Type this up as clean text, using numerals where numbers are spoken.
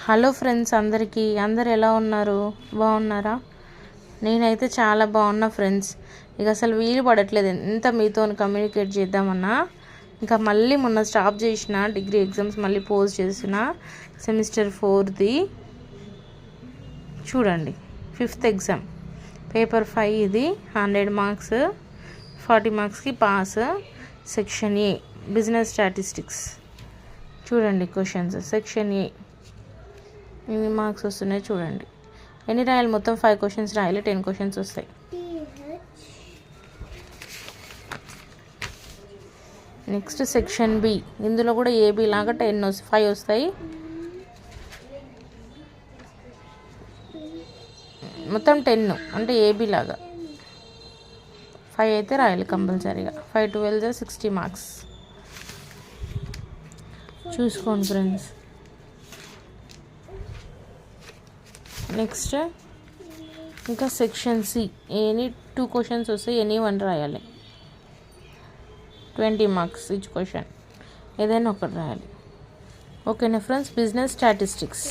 Hello friends, అందరు ఎలా ఉన్నారు? బాగున్నారా? నేనైతే చాలా బాగున్నా ఫ్రెండ్స్. ఇక అసలు వీలు పడట్లేదు ఎంత మీతో కమ్యూనికేట్ చేద్దామన్నా. ఇంకా మళ్ళీ మొన్న స్టాప్ చేసిన డిగ్రీ ఎగ్జామ్స్, మళ్ళీ పోస్ట్ చేసిన సెమిస్టర్ 4ది. చూడండి, 5th ఎగ్జామ్ పేపర్ 5 ఇది. 100 మార్క్స్, 40 మార్క్స్కి పాస్. సెక్షన్ ఏ బిజినెస్ స్టాటిస్టిక్స్. చూడండి క్వశ్చన్స్. సెక్షన్ ఏ ఎన్ని మార్క్స్ వస్తున్నాయి చూడండి. ఎన్ని రాయాలి? మొత్తం 5 క్వశ్చన్స్ రాయాలి. 10 క్వశ్చన్స్ వస్తాయి. Next section B. ఇందులో కూడా ఏబి లాగా 5 వస్తాయి. మొత్తం 10 అంటే ఏబి లాగా 5 అయితే రాయాలి కంపల్సరీగా. 5 12 60 మార్క్స్. చూసుకోండి ఫ్రెండ్స్. నెక్స్ట్ ఇంకా సెక్షన్ సి. ఎనీ 2 క్వశ్చన్స్ వస్తాయి. ఎనీ 1 రాయాలి. 20 మార్క్స్ ఈచ్ క్వశ్చన్. ఏదైనా ఒకటి రాయాలి. ఓకేనా ఫ్రెండ్స్? Business statistics.